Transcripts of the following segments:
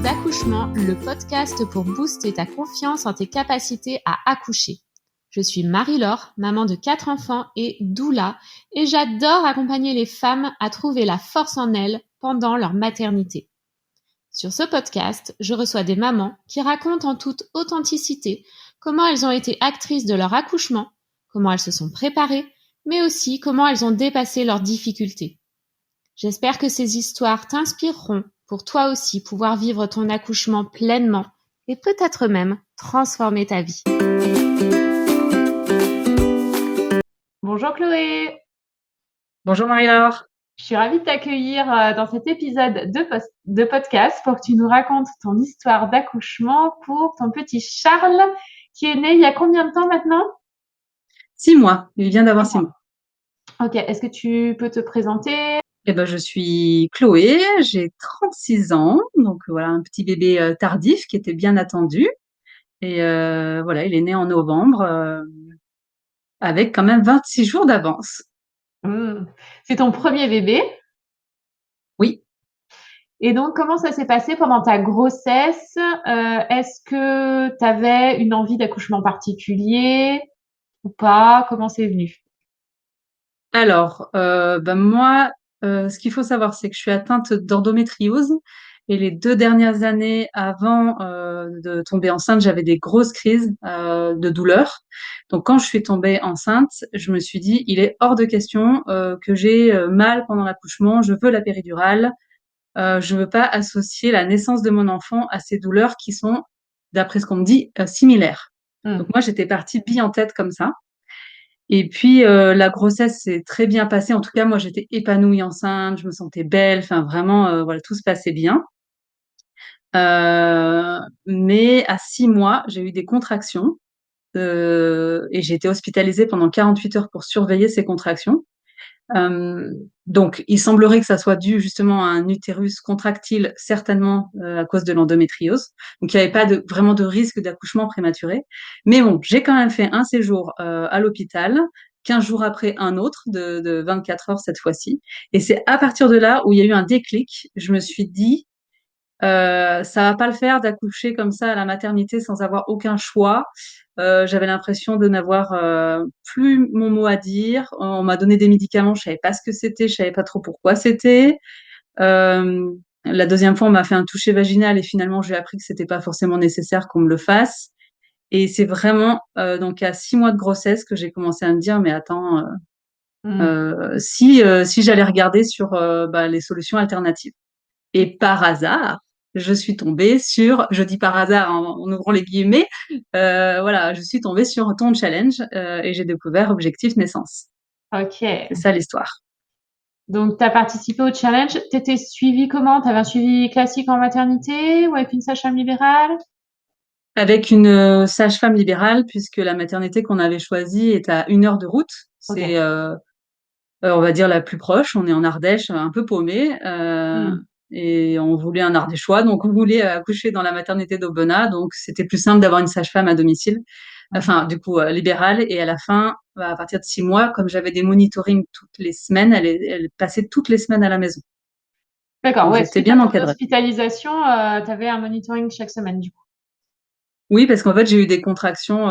d'accouchement, le podcast pour booster ta confiance en tes capacités à accoucher. Je suis Marie-Laure, maman de 4 enfants et doula, et j'adore accompagner les femmes à trouver la force en elles pendant leur maternité. Sur ce podcast, je reçois des mamans qui racontent en toute authenticité comment elles ont été actrices de leur accouchement, comment elles se sont préparées, mais aussi comment elles ont dépassé leurs difficultés. J'espère que ces histoires t'inspireront pour toi aussi pouvoir vivre ton accouchement pleinement et peut-être même transformer ta vie. Bonjour Chloé. Bonjour Marie-Laure. Je suis ravie de t'accueillir dans cet épisode de podcast pour que tu nous racontes ton histoire d'accouchement pour ton petit Charles qui est né il y a combien de temps maintenant? 6 mois, il vient d'avoir 6 mois. Ok, est-ce que tu peux te présenter? Je suis Chloé, j'ai 36 ans, donc voilà, un petit bébé tardif qui était bien attendu. Voilà, il est né en novembre avec quand même 26 jours d'avance. C'est ton premier bébé? Oui. Et donc, comment ça s'est passé pendant ta grossesse? Est-ce que tu avais une envie d'accouchement particulier ou pas? Comment c'est venu? Alors, moi, ce qu'il faut savoir, c'est que je suis atteinte d'endométriose et les 2 dernières années avant de tomber enceinte, j'avais des grosses crises de douleur. Donc, quand je suis tombée enceinte, je me suis dit, il est hors de question que j'ai mal pendant l'accouchement. Je veux la péridurale. Je veux pas associer la naissance de mon enfant à ces douleurs qui sont, d'après ce qu'on me dit, similaires. Donc, Hmm. moi, j'étais partie bille en tête comme ça. Et puis, la grossesse s'est très bien passée. En tout cas, moi, j'étais épanouie enceinte, je me sentais belle. Enfin, vraiment, voilà, tout se passait bien. Mais à 6 mois, j'ai eu des contractions et j'ai été hospitalisée pendant 48 heures pour surveiller ces contractions. Donc, il semblerait que ça soit dû justement à un utérus contractile, certainement à cause de l'endométriose. Donc, il n'y avait pas vraiment de risque d'accouchement prématuré. Mais bon, j'ai quand même fait un séjour à l'hôpital, 15 jours après un autre, de 24 heures cette fois-ci. Et c'est à partir de là où il y a eu un déclic. Je me suis dit, ça va pas le faire d'accoucher comme ça à la maternité sans avoir aucun choix. J'avais l'impression de n'avoir plus mon mot à dire. On m'a donné des médicaments, je savais pas ce que c'était, je savais pas trop pourquoi c'était. Euh, la deuxième fois, on m'a fait un toucher vaginal et finalement, j'ai appris que c'était pas forcément nécessaire qu'on me le fasse. Et c'est vraiment donc à 6 mois de grossesse que j'ai commencé à me dire, mais attends, Hmm. si j'allais regarder sur les solutions alternatives. Et par hasard, je suis tombée sur, je dis par hasard en ouvrant les guillemets, voilà, je suis tombée sur ton challenge et j'ai découvert Objectif Naissance. Ok. C'est ça l'histoire. Donc, tu as participé au challenge. Tu étais suivie comment? Tu avais un suivi classique en maternité ou avec une sage-femme libérale? Avec une sage-femme libérale, puisque la maternité qu'on avait choisie est à 1 heure de route. Ok. C'est, on va dire, la plus proche. On est en Ardèche, un peu paumé. Hmm. Et on voulait un Ardéchois, donc on voulait accoucher dans la maternité d'Aubenas. Donc c'était plus simple d'avoir une sage-femme à domicile. Enfin, du coup, libérale. Et à la fin, à partir de 6 mois, comme j'avais des monitorings toutes les semaines, elle passait toutes les semaines à la maison. D'accord. Donc Ouais, j'étais suite à bien ton encadrée. hospitalisation, tu avais un monitoring chaque semaine, du coup. Oui, parce qu'en fait, j'ai eu des contractions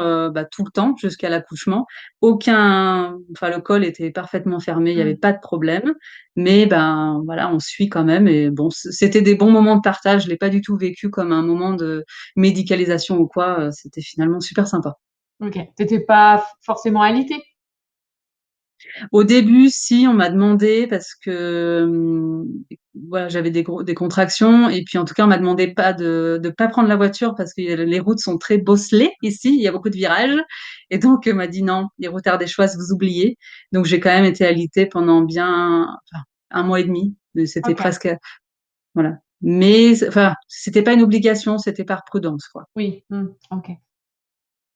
tout le temps jusqu'à l'accouchement. Enfin, le col était parfaitement fermé, il n'y avait Hmm. pas de problème. Mais ben voilà, on suit quand même. Et bon, c'était des bons moments de partage. Je l'ai pas du tout vécu comme un moment de médicalisation ou quoi. C'était finalement super sympa. Ok. T'étais pas forcément alitée? Au début, si, on m'a demandé parce que voilà, j'avais des contractions et puis en tout cas, on m'a demandé pas de pas prendre la voiture parce que les routes sont très bosselées ici, il y a beaucoup de virages et donc on m'a dit non, les routes ardéchoises, vous oubliez. Donc j'ai quand même été alitée pendant bien enfin, 1 mois et demi, mais c'était Ok. presque voilà. Mais enfin, c'était pas une obligation, c'était par prudence quoi. Oui. Hmm. Ok.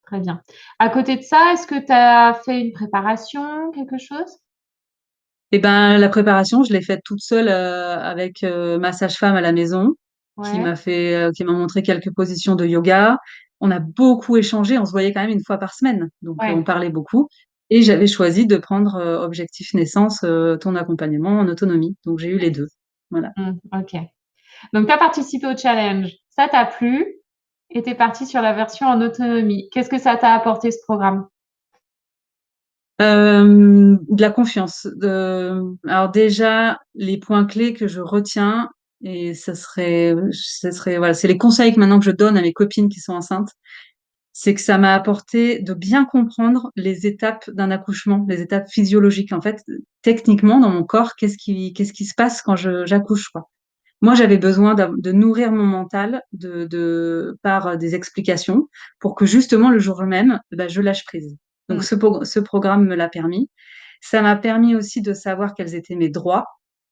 Très bien. À côté de ça, est-ce que tu as fait une préparation, quelque chose? Et ben la préparation, je l'ai faite toute seule avec ma sage-femme à la maison Ouais. qui m'a montré quelques positions de yoga. On a beaucoup échangé, on se voyait quand même 1 fois par semaine, donc on Ouais. parlait beaucoup. Et j'avais choisi de prendre Objectif Naissance, ton accompagnement en autonomie. Donc j'ai eu les deux. Voilà. Ok. Donc, tu as participé au challenge, ça t'a plu et tu es partie sur la version en autonomie. Qu'est-ce que ça t'a apporté ce programme? De la confiance. Alors déjà, les points clés que je retiens, et ça serait, voilà, c'est les conseils que maintenant que je donne à mes copines qui sont enceintes, c'est que ça m'a apporté de bien comprendre les étapes d'un accouchement, les étapes physiologiques. En fait, techniquement, dans mon corps, qu'est-ce qui se passe quand j'accouche, quoi. Moi, j'avais besoin de nourrir mon mental par des explications pour que justement le jour même, bah, je lâche prise. Donc Mm. ce programme me l'a permis. Ça m'a permis aussi de savoir quels étaient mes droits.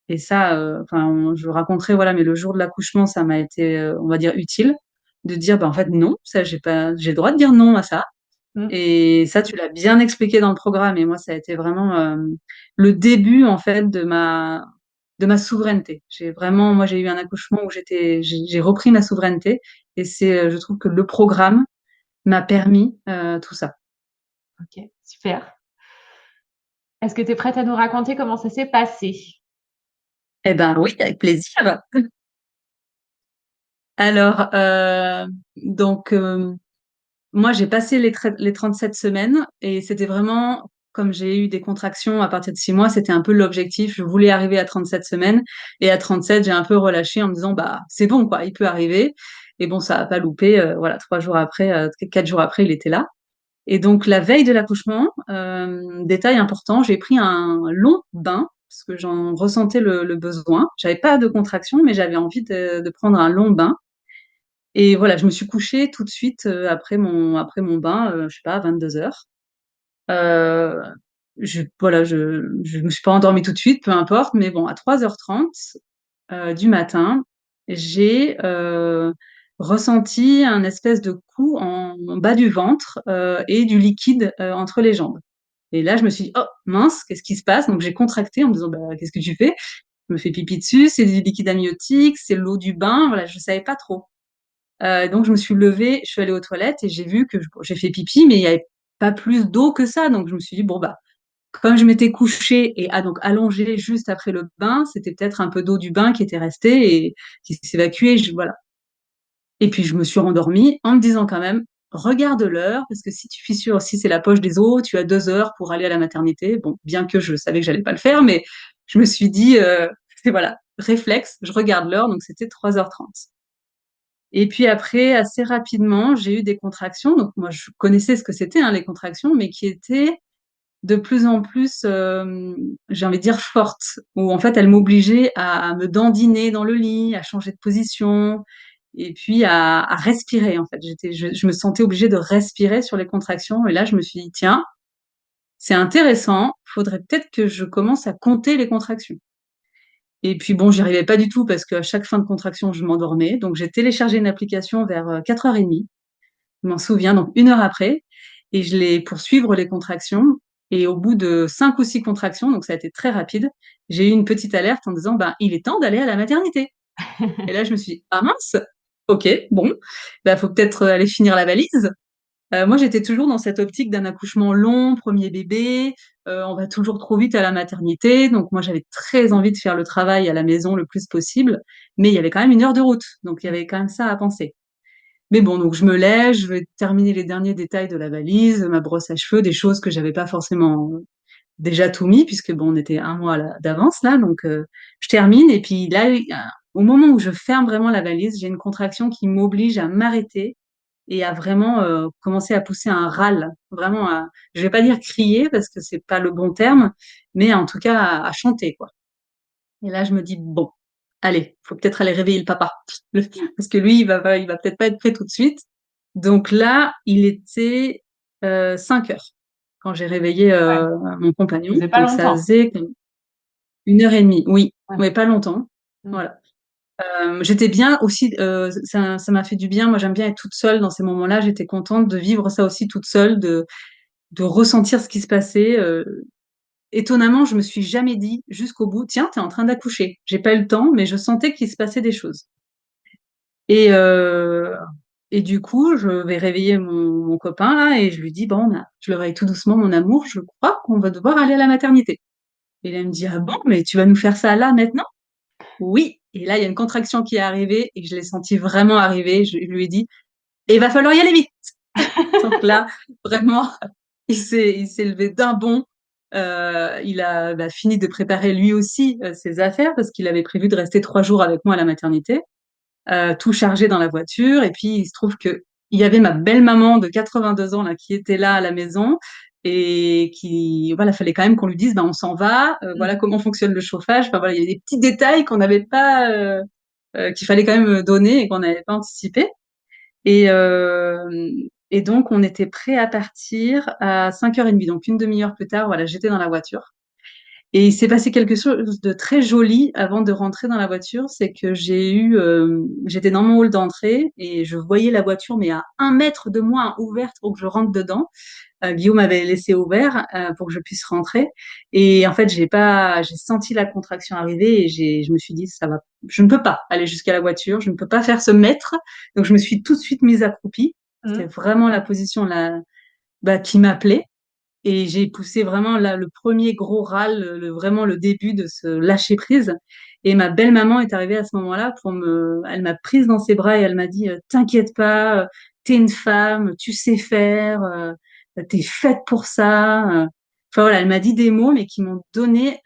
Et ça, enfin, je raconterai, voilà, mais le jour de l'accouchement, ça m'a été, on va dire, utile de dire, bah, en fait, non, ça, j'ai le droit de dire non à ça. Mm. Et ça, tu l'as bien expliqué dans le programme. Et moi, ça a été vraiment le début, en fait, de ma souveraineté. Moi, j'ai eu un accouchement où j'ai repris ma souveraineté. Et je trouve que le programme m'a permis tout ça. Ok, super. Est-ce que tu es prête à nous raconter comment ça s'est passé? Eh ben oui, avec plaisir. Alors, donc, moi, j'ai passé les 37 semaines et c'était vraiment, comme j'ai eu des contractions à partir de 6 mois, c'était un peu l'objectif. Je voulais arriver à 37 semaines et à 37, j'ai un peu relâché en me disant, bah, c'est bon, quoi, il peut arriver. Et bon, ça a pas loupé. Voilà, 3 jours après, 4 jours après, il était là. Et donc, la veille de l'accouchement, détail important, j'ai pris un long bain parce que j'en ressentais le besoin. J'avais pas de contraction, mais j'avais envie de prendre un long bain. Et voilà, je me suis couchée tout de suite après mon bain, je sais pas, à 22 heures. Euh, voilà, je me suis pas endormie tout de suite, peu importe, mais bon, à 3h30 du matin, j'ai ressenti un espèce de coup en bas du ventre et du liquide entre les jambes. Et là, je me suis dit, oh mince, qu'est-ce qui se passe? Donc j'ai contracté en me disant, bah, qu'est-ce que tu fais? Je me fais pipi dessus, c'est du liquide amniotique, c'est l'eau du bain, voilà, je savais pas trop. Donc je me suis levée, je suis allée aux toilettes et j'ai vu que j'ai fait pipi, mais il n'y avait pas plus d'eau que ça. Donc je me suis dit, bon, bah, comme je m'étais couchée et donc allongée juste après le bain, c'était peut-être un peu d'eau du bain qui était restée et qui s'évacuait. Voilà. Et puis je me suis rendormie en me disant quand même, regarde l'heure, parce que si tu fissures, si c'est la poche des os, tu as 2 heures pour aller à la maternité. Bon, bien que je savais que j'allais pas le faire, mais je me suis dit, c'est voilà, réflexe, je regarde l'heure, donc c'était 3h30. Et puis après, assez rapidement, j'ai eu des contractions. Donc moi, je connaissais ce que c'était, hein, les contractions, mais qui étaient de plus en plus, j'ai envie de dire, fortes, où en fait, elles m'obligeaient à me dandiner dans le lit, à changer de position, et puis à respirer, en fait. Je me sentais obligée de respirer sur les contractions. Et là, je me suis dit, tiens, c'est intéressant, faudrait peut-être que je commence à compter les contractions. Et puis bon, j'y arrivais pas du tout parce qu'à chaque fin de contraction, je m'endormais. Donc j'ai téléchargé une application vers 4h30, je m'en souviens, donc 1 heure après, et je l'ai pour suivre les contractions. Et au bout de 5 ou 6 contractions, donc ça a été très rapide, j'ai eu une petite alerte en disant, ben, il est temps d'aller à la maternité. Et là, je me suis dit, ah mince, ok, bon, bah, faut peut-être aller finir la valise. Moi, j'étais toujours dans cette optique d'un accouchement long, premier bébé, on va toujours trop vite à la maternité. Donc moi, j'avais très envie de faire le travail à la maison le plus possible, mais il y avait quand même 1 heure de route, donc il y avait quand même ça à penser. Mais bon, donc je me lève, je vais terminer les derniers détails de la valise, ma brosse à cheveux, des choses que j'avais pas forcément déjà tout mis, puisque bon, on était un mois d'avance là, donc je termine, et puis là, au moment où je ferme vraiment la valise, j'ai une contraction qui m'oblige à m'arrêter et à vraiment commencer à pousser un râle, vraiment je vais pas dire crier parce que c'est pas le bon terme, mais en tout cas à chanter, quoi. Et là, je me dis, bon, allez, faut peut-être aller réveiller le papa, parce que lui, il va peut-être pas être prêt tout de suite. Donc là, il était 5 heures quand j'ai réveillé Ouais, mon ça compagnon. faisait pas Donc ça longtemps. faisait comme 1 heure et demie, oui, Ouais. mais pas longtemps. Mm. Voilà. J'étais bien aussi, ça m'a fait du bien. Moi, j'aime bien être toute seule dans ces moments-là. J'étais contente de vivre ça aussi toute seule, de ressentir ce qui se passait. Étonnamment, je me suis jamais dit jusqu'au bout, tiens, t'es en train d'accoucher. J'ai pas eu le temps, mais je sentais qu'il se passait des choses. Et, euh, et du coup, je vais réveiller mon copain là, et je lui dis, bon, bah, je le réveille tout doucement, mon amour, je crois qu'on va devoir aller à la maternité. Et là, il me dit, ah bon, mais tu vas nous faire ça là maintenant? oui. Et là, il y a une contraction qui est arrivée et je l'ai senti vraiment arriver. Je lui ai dit, et il va falloir y aller vite. Donc là, vraiment, il s'est levé d'un bond. Il a fini de préparer lui aussi ses affaires parce qu'il avait prévu de rester 3 jours avec moi à la maternité, tout chargé dans la voiture. Et puis il se trouve que il y avait ma belle-maman de 82 ans là qui était là à la maison et qui voilà, fallait quand même qu'on lui dise on s'en va, voilà Mmh. comment fonctionne le chauffage. Enfin voilà, il y a des petits détails qu'on n'avait pas qu'il fallait quand même donner et qu'on n'avait pas anticipé. Et, euh, et donc, on était prêt à partir à 5h30. Donc, une demi-heure plus tard, voilà, j'étais dans la voiture. Et il s'est passé quelque chose de très joli avant de rentrer dans la voiture. C'est que j'étais dans mon hall d'entrée et je voyais la voiture, mais à 1 mètre de moi, ouverte pour que je rentre dedans. Guillaume avait laissé ouvert pour que je puisse rentrer. Et en fait, j'ai senti la contraction arriver et je me suis dit, ça va, je ne peux pas aller jusqu'à la voiture, je ne peux pas faire ce mètre. Donc, je me suis tout de suite mise accroupie. C'était Mmh. vraiment la position là, qui m'appelait. Et j'ai poussé vraiment là le premier gros râle, vraiment le début de ce lâcher prise. Et ma belle maman est arrivée à ce moment-là elle m'a prise dans ses bras et elle m'a dit, t'inquiète pas, t'es une femme, tu sais faire, t'es faite pour ça. Enfin voilà, elle m'a dit des mots mais qui m'ont donné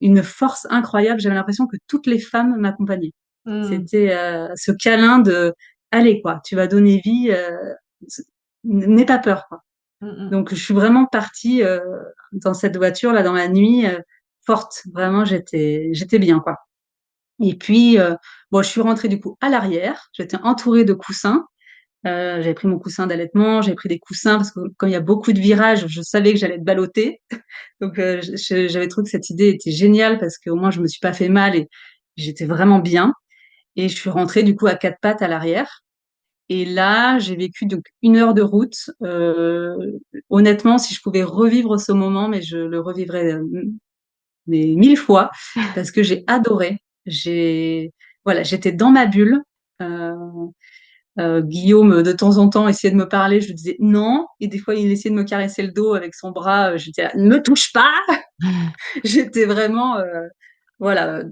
une force incroyable. J'avais l'impression que toutes les femmes m'accompagnaient. Mmh. C'était ce câlin de, allez quoi, tu vas donner vie, n'aie pas peur quoi. Mmh mh. Donc, je suis vraiment partie dans cette voiture là dans la nuit forte. Vraiment, j'étais bien quoi. Et puis bon, je suis rentrée du coup à l'arrière. J'étais entourée de coussins. J'avais pris mon coussin d'allaitement, j'ai pris des coussins parce que quand il y a beaucoup de virages, je savais que j'allais être ballottée. Donc, j'avais trouvé que cette idée était géniale parce qu'au moins je me suis pas fait mal et j'étais vraiment bien. Et je suis rentrée du coup à 4 pattes à l'arrière. Et là, j'ai vécu donc 1 heure de route. Honnêtement, si je pouvais revivre ce moment, mais je le revivrais mais 1000 fois parce que j'ai adoré. Voilà, j'étais dans ma bulle. Euh, Guillaume, de temps en temps, essayait de me parler. Je lui disais non. Et des fois, il essayait de me caresser le dos avec son bras. Je disais, ne me touche pas. J'étais vraiment, voilà,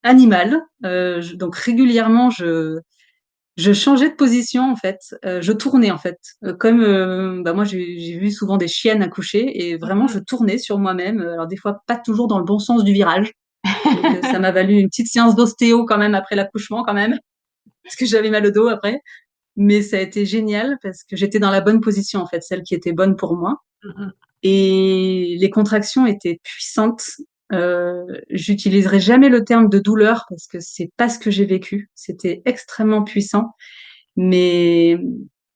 animale. Donc régulièrement, je changeais de position en fait, je tournais en fait, comme moi j'ai vu souvent des chiennes accoucher et Mmh vraiment mh. je tournais sur moi-même. Alors des fois pas toujours dans le bon sens du virage, donc ça m'a valu une petite séance d'ostéo quand même après l'accouchement quand même, parce que j'avais mal au dos après. Mais ça a été génial parce que j'étais dans la bonne position en fait, celle qui était bonne pour moi. Mmh mh. Et les contractions étaient puissantes. J'utiliserai jamais le terme de douleur parce que c'est pas ce que j'ai vécu. C'était extrêmement puissant. Mais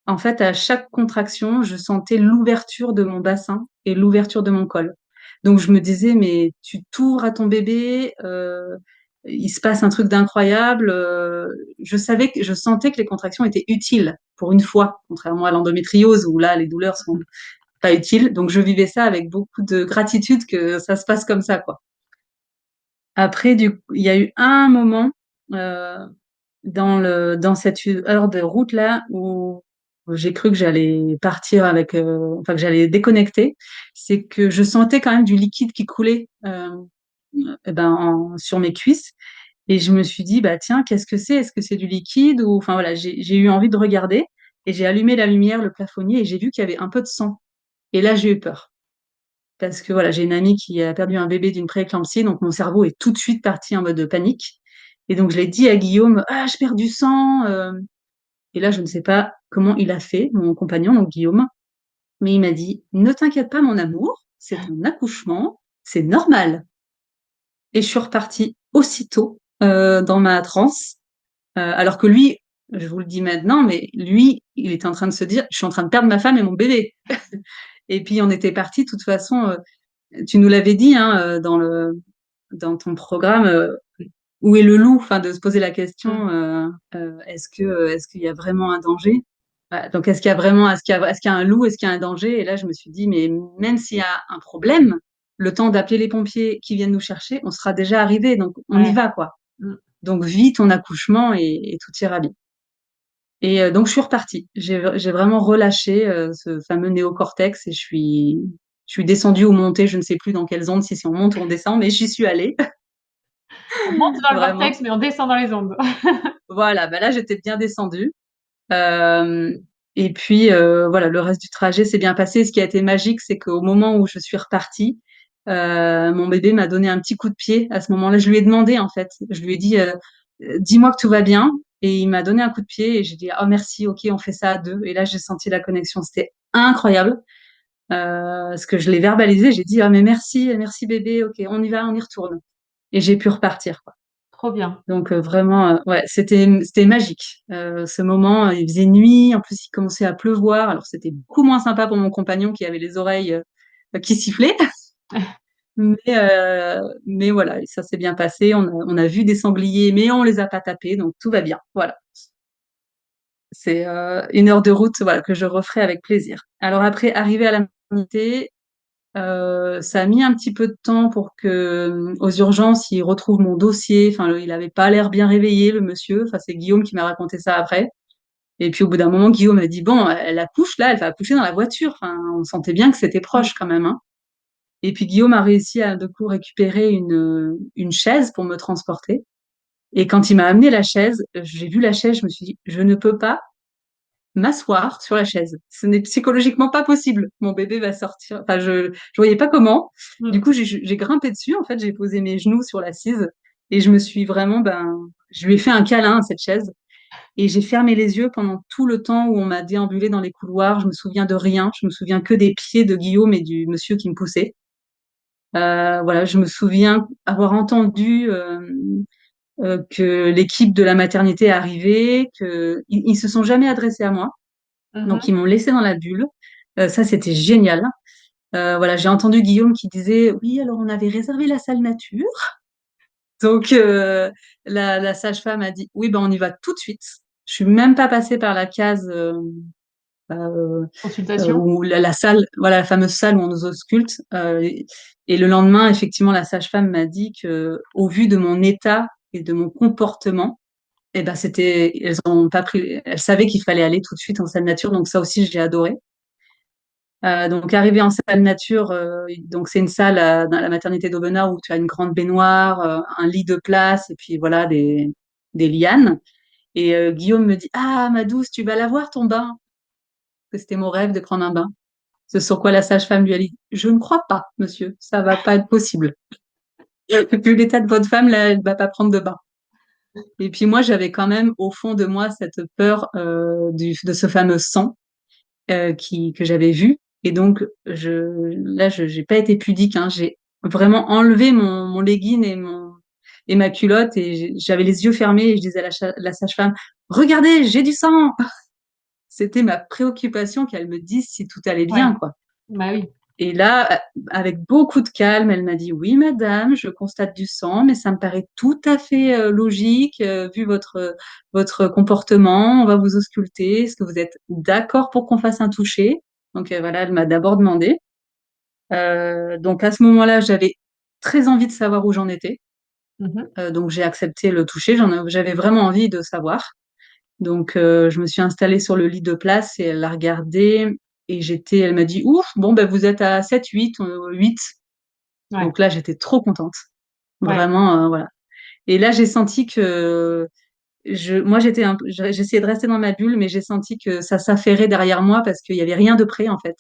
en fait, à chaque contraction, je sentais l'ouverture de mon bassin et l'ouverture de mon col. Donc je me disais, mais tu t'ouvres à ton bébé, il se passe un truc d'incroyable. Je sentais que les contractions étaient utiles pour une fois, contrairement à l'endométriose où là, les douleurs sont pas utiles. Donc je vivais ça avec beaucoup de gratitude que ça se passe comme ça, quoi. Après, du coup, il y a eu un moment euh, dans cette heure de route là où j'ai cru que j'allais partir avec, enfin que j'allais déconnecter, c'est que je sentais quand même du liquide qui coulait sur mes cuisses et je me suis dit bah tiens qu'est-ce que c'est? Est-ce que c'est du liquide ou enfin voilà j'ai eu envie de regarder et j'ai allumé la lumière, le plafonnier et j'ai vu qu'il y avait un peu de sang et là j'ai eu peur. Parce que voilà, j'ai une amie qui a perdu un bébé d'une prééclampsie, donc mon cerveau est tout de suite parti en mode de panique. Et donc je l'ai dit à Guillaume, ah, je perds du sang. Et là, je ne sais pas comment il a fait, mon compagnon, donc Guillaume, mais il m'a dit, ne t'inquiète pas, mon amour, c'est un accouchement, c'est normal. Et je suis repartie aussitôt dans ma transe, alors que lui, je vous le dis maintenant, mais lui, il était en train de se dire, je suis en train de perdre ma femme et mon bébé. Et puis on était parti, de toute façon, tu nous l'avais dit hein, dans ton programme, où est le loup? Enfin, de se poser la Mmh. question, est-ce qu'il y a vraiment un danger? Donc, est-ce qu'il y a un loup? Est-ce qu'il y a un danger? Et là, je me suis dit, mais même s'il y a un problème, le temps d'appeler les pompiers qui viennent nous chercher, on sera déjà arrivé. Donc, on y Ouais. va, quoi. Mmh. Donc, vis ton accouchement et tout ira bien. Et donc, je suis repartie. J'ai vraiment relâché ce fameux néocortex et je suis descendue ou montée, je ne sais plus dans quelles ondes, si c'est on monte ou on descend, mais j'y suis allée. On monte dans le Vraiment. vortex, mais on descend dans les ondes. Voilà, bah là, j'étais bien descendue. Euh, et puis, voilà, le reste du trajet s'est bien passé. Ce qui a été magique, c'est qu'au moment où je suis repartie, mon bébé m'a donné un petit coup de pied. À ce moment-là, je lui ai demandé, en fait, je lui ai dit, dis-moi que tout va bien. Et il m'a donné un coup de pied et j'ai dit, oh merci, ok, on fait ça à deux. Et là, j'ai senti la connexion. C'était incroyable. Parce que je l'ai verbalisé, j'ai dit, ah mais merci, merci bébé, ok, on y va, on y retourne. Et j'ai pu repartir, quoi. Trop bien. Donc vraiment, ouais, c'était magique. Ce moment, il faisait nuit, en plus il commençait à pleuvoir, alors c'était beaucoup moins sympa pour mon compagnon qui avait les oreilles qui sifflaient. Mais voilà, ça s'est bien passé. On a vu des sangliers, mais on les a pas tapés, donc tout va bien. Voilà. C'est 1 heure de route, voilà, que je referai avec plaisir. Alors après, arrivé à la maternité, ça a mis un petit peu de temps pour que, aux urgences, il retrouve mon dossier. Enfin, il avait pas l'air bien réveillé, le monsieur. Enfin, c'est Guillaume qui m'a raconté ça après. Et puis, au bout d'un moment, Guillaume a dit, bon, elle accouche là, elle va accoucher dans la voiture. Enfin, on sentait bien que c'était Mm. proche quand même, hein. Et puis, Guillaume a réussi à, de coup, récupérer une chaise pour me transporter. Et quand il m'a amené la chaise, j'ai vu la chaise, je me suis dit, je ne peux pas m'asseoir sur la chaise. Ce n'est psychologiquement pas possible. Mon bébé va sortir. Enfin, je voyais pas comment. Du Mm. coup, j'ai grimpé dessus. En fait, j'ai posé mes genoux sur l'assise et je me suis vraiment, je lui ai fait un câlin à cette chaise et j'ai fermé les yeux pendant tout le temps où on m'a déambulé dans les couloirs. Je me souviens de rien. Je me souviens que des pieds de Guillaume et du monsieur qui me poussait. Voilà, je me souviens avoir entendu que l'équipe de la maternité arrivait, que ils se sont jamais adressés à moi. Donc, Mhm. ils m'ont laissé dans la bulle. Ça, c'était génial. Voilà, j'ai entendu Guillaume qui disait, oui, alors on avait réservé la salle nature. Donc, la sage-femme a dit, oui, ben, on y va tout de suite. Je suis même pas passée par la case euh, Consultation. où la salle, voilà, la fameuse salle où on nous ausculte. Et le lendemain, effectivement, la sage-femme m'a dit que, au vu de mon état et de mon comportement, eh ben, elles ont pas pris, elles savaient qu'il fallait aller tout de suite en salle nature. Donc, ça aussi, j'ai adoré. Donc arrivé en salle nature, donc c'est une salle dans la maternité d'Aubenas où tu as une grande baignoire, un lit de place et puis voilà des lianes. Et Guillaume me dit, ah ma douce, tu vas l'avoir ton bain? Que c'était mon rêve de prendre un bain. Ce sur quoi la sage-femme lui a dit, je ne crois pas, monsieur, ça va pas être possible. Vu l'état de votre femme, là, elle va pas prendre de bain. Et puis moi, j'avais quand même au fond de moi cette peur de ce fameux sang que j'avais vu. Et donc, je j'ai pas été pudique, hein, j'ai vraiment enlevé mon legging et ma culotte et j'avais les yeux fermés et je disais à la sage-femme, regardez, j'ai du sang. C'était ma préoccupation qu'elle me dise si tout allait Ouais. bien, quoi. Bah oui. Et là, avec beaucoup de calme, elle m'a dit, oui, madame, je constate du sang, mais ça me paraît tout à fait logique, vu votre comportement. On va vous ausculter. Est-ce que vous êtes d'accord pour qu'on fasse un toucher? Donc voilà, elle m'a d'abord demandé. Donc à ce moment-là, j'avais très envie de savoir où j'en étais. Mhm. Donc j'ai accepté le toucher. J'avais vraiment envie de savoir. Donc, je me suis installée sur le lit de place et elle l'a regardé. Et elle m'a dit, ouf, bon, ben, vous êtes à 7, 8, 8. Ouais. Donc là, j'étais trop contente. Ouais. Vraiment, voilà. Et là, j'ai senti que moi, j'essayais de rester dans ma bulle, mais j'ai senti que ça s'affairait derrière moi parce qu'il y avait rien de prêt, en fait.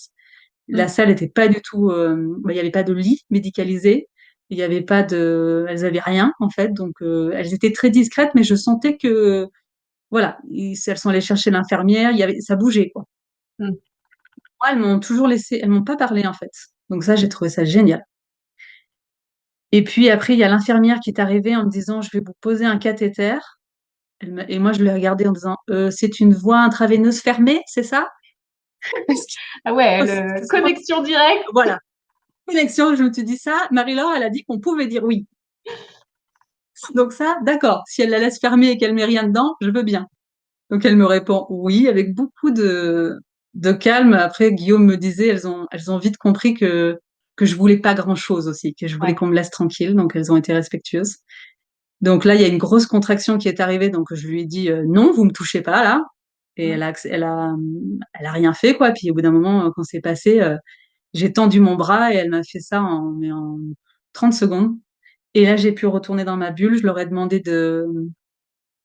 La Mm. salle était pas du tout, il y avait pas de lit médicalisé. Il y avait pas elles avaient rien, en fait. Donc, elles étaient très discrètes, mais je sentais que, voilà, elles sont allées chercher l'infirmière, ça bougeait, quoi. Mm. Moi, elles m'ont toujours laissé, elles m'ont pas parlé, en fait. Donc ça, j'ai trouvé ça génial. Et puis après, il y a l'infirmière qui est arrivée en me disant, je vais vous poser un cathéter. Et moi, je l'ai regardée en disant, c'est une voie intraveineuse fermée, c'est ça? Ah ouais, C'était souvent- connexion directe. Voilà. Connexion, je me suis dit ça. Marie-Laure, elle a dit qu'on pouvait dire oui. Donc ça, d'accord. Si elle la laisse fermer et qu'elle met rien dedans, je veux bien. Donc elle me répond oui, avec beaucoup de calme. Après, Guillaume me disait, elles ont vite compris que je voulais pas grand-chose aussi, que je voulais Ouais. qu'on me laisse tranquille. Donc elles ont été respectueuses. Donc là, il y a une grosse contraction qui est arrivée. Donc je lui ai dit non, vous me touchez pas là. Et Mm. elle a rien fait quoi. Puis au bout d'un moment, quand c'est passé, j'ai tendu mon bras et elle m'a fait ça en 30 secondes. Et là, j'ai pu retourner dans ma bulle. Je leur ai demandé de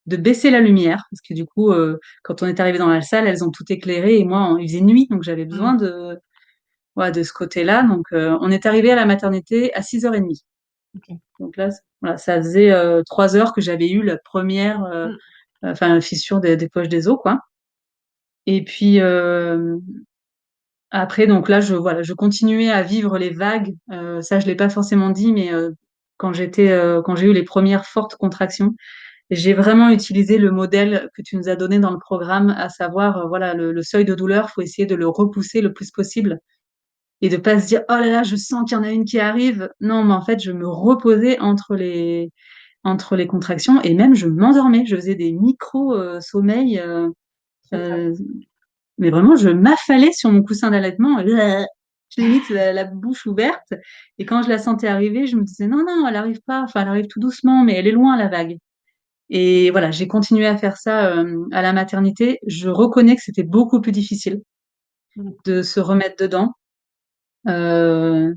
baisser la lumière parce que du coup, quand on est arrivé dans la salle, elles ont tout éclairé et moi, il faisait nuit, donc j'avais besoin Mmh. de ce côté-là. Donc, on est arrivé à la maternité à 6h30. OK. Donc là, voilà, ça faisait 3 heures que j'avais eu la première, Mmh. enfin, fissure des poches des os, quoi. Et puis, après, donc là, voilà, je continuais à vivre les vagues. Ça, je l'ai pas forcément dit, mais quand j'ai eu les premières fortes contractions, j'ai vraiment utilisé le modèle que tu nous as donné dans le programme, à savoir, voilà, le seuil de douleur, faut essayer de le repousser le plus possible et de pas se dire, oh là là, je sens qu'il y en a une qui arrive. Non, mais en fait, je me reposais entre les contractions et même je m'endormais. Je faisais des micro-sommeils. Trop bien. Euh, mais vraiment, je m'affalais sur mon coussin d'allaitement. Je limite la bouche ouverte. Et quand je la sentais arriver, je me disais, non, non, elle arrive pas. Enfin, elle arrive tout doucement, mais elle est loin, la vague. Et voilà, j'ai continué à faire ça à la maternité. Je reconnais que c'était beaucoup plus difficile Mmh. de se remettre dedans. Euh,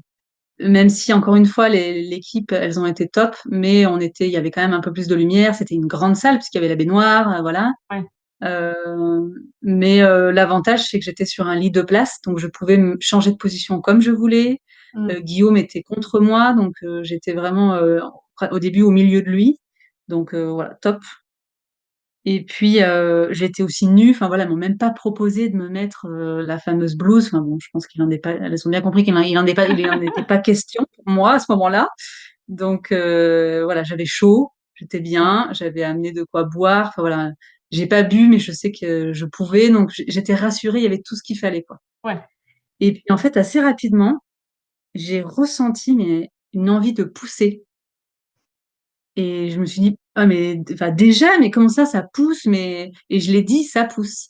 Même si, encore une fois, l'équipe, elles ont été top, mais il y avait quand même un peu plus de lumière. C'était une grande salle puisqu'il y avait la baignoire, voilà. Ouais. Euh, mais l'avantage, c'est que j'étais sur un lit de place, donc je pouvais me changer de position comme je voulais. Mmh. Guillaume était contre moi, donc j'étais vraiment au début au milieu de lui. Donc voilà, top. Et puis j'étais aussi nue. Enfin voilà, elles m'ont même pas proposé de me mettre la fameuse blouse. Enfin bon, je pense qu'il en est pas. Elles ont bien compris il en était pas question pour moi à ce moment-là. Donc voilà, j'avais chaud, j'étais Mmh. bien, j'avais amené de quoi boire. Enfin voilà, j'ai pas bu, mais je sais que je pouvais, donc j'étais rassurée. Il y avait tout ce qu'il fallait, quoi. Ouais. Et puis en fait, assez rapidement, j'ai ressenti une envie de pousser. Et je me suis dit, ah mais enfin déjà, mais comment ça pousse, mais et je l'ai dit, ça pousse.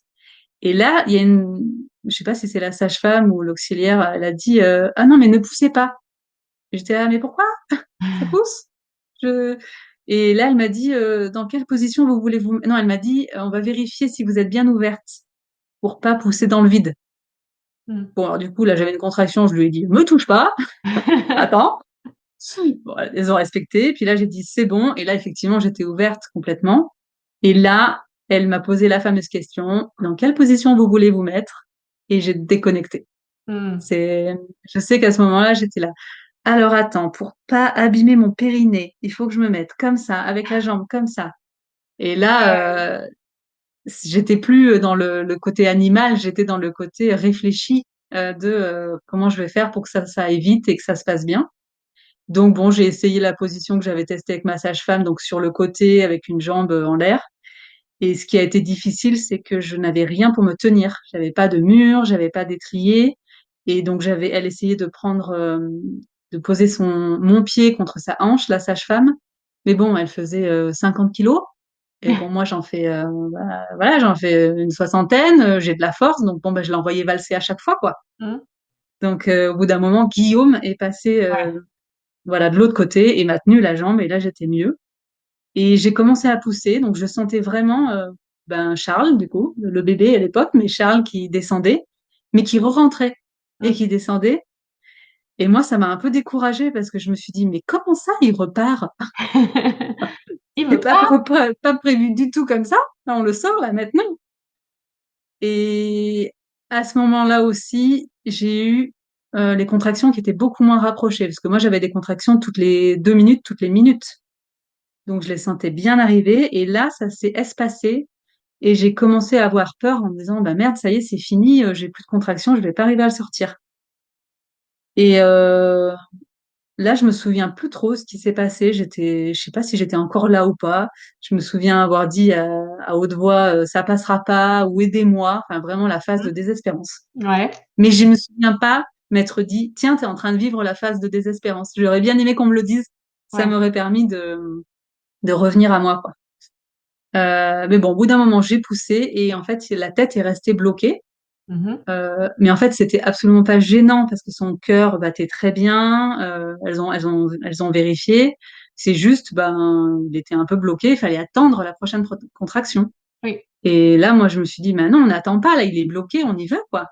Et là, il y a je sais pas si c'est la sage-femme ou l'auxiliaire, elle a dit, ah non mais ne poussez pas. Et j'étais là, mais pourquoi ça pousse? Je... Et là, elle m'a dit, dans quelle position vous voulez vous... Non, elle m'a dit, on va vérifier si vous êtes bien ouverte pour pas pousser dans le vide. Mmh. Bon, alors du coup, là, j'avais une contraction, je lui ai dit, me touche pas, attends. Bon, elles ont respecté. Puis là, j'ai dit, c'est bon. Et là, effectivement, j'étais ouverte complètement. Et là, elle m'a posé la fameuse question, dans quelle position vous voulez vous mettre? Et j'ai déconnecté. Mmh. C'est, je sais qu'à ce moment-là, j'étais là. Alors attends, pour pas abîmer mon périnée, il faut que je me mette comme ça, avec la jambe comme ça. Et là, j'étais plus dans le côté animal, j'étais dans le côté réfléchi de comment je vais faire pour que ça aille vite et que ça se passe bien. Donc bon, j'ai essayé la position que j'avais testée avec ma sage-femme, donc sur le côté avec une jambe en l'air. Et ce qui a été difficile, c'est que je n'avais rien pour me tenir. J'avais pas de mur, j'avais pas d'étrier. Et donc elle essayait de poser mon pied contre sa hanche, la sage-femme. Mais bon, elle faisait 50 kilos. Et bon, moi, voilà, j'en fais une soixantaine, j'ai de la force. Donc bon, je l'envoyais valser à chaque fois, quoi. Mmh. Donc au bout d'un moment, Guillaume est passé, Ouais. voilà, de l'autre côté et m'a tenu la jambe. Et là, j'étais mieux. Et j'ai commencé à pousser, donc je sentais vraiment Charles, du coup, le bébé à l'époque, mais Charles qui descendait, mais qui re-rentrait et Mmh. qui descendait. Et moi, ça m'a un peu découragée parce que je me suis dit, mais comment ça, il repart? Il C'est veut pas? pas prévu du tout comme ça. Là, on le sort là maintenant. Et à ce moment-là aussi, j'ai eu les contractions qui étaient beaucoup moins rapprochées, parce que moi, j'avais des contractions toutes les 2 minutes, toutes les minutes. Donc, je les sentais bien arriver. Et là, ça s'est espacé. Et j'ai commencé à avoir peur en me disant, bah merde, ça y est, c'est fini, j'ai plus de contraction, je vais pas arriver à le sortir. Et là, je me souviens plus trop ce qui s'est passé. Je sais pas si j'étais encore là ou pas. Je me souviens avoir dit à haute voix, ça passera pas, ou aidez-moi. Enfin, vraiment la phase de Mmh. désespérance. Ouais. Mais je me souviens pas m'être dit, tiens, t'es en train de vivre la phase de désespérance. J'aurais bien aimé qu'on me le dise. Ça Ouais. m'aurait permis de revenir à moi, quoi. Mais bon, au bout d'un moment, j'ai poussé et en fait, la tête est restée bloquée. Mmh mh. Mais en fait, c'était absolument pas gênant parce que son cœur battait très bien. Elles ont vérifié. C'est juste, il était un peu bloqué. Il fallait attendre la prochaine contraction. Oui. Et là, moi, je me suis dit, mais non, on n'attend pas. Là, il est bloqué. On y va, quoi.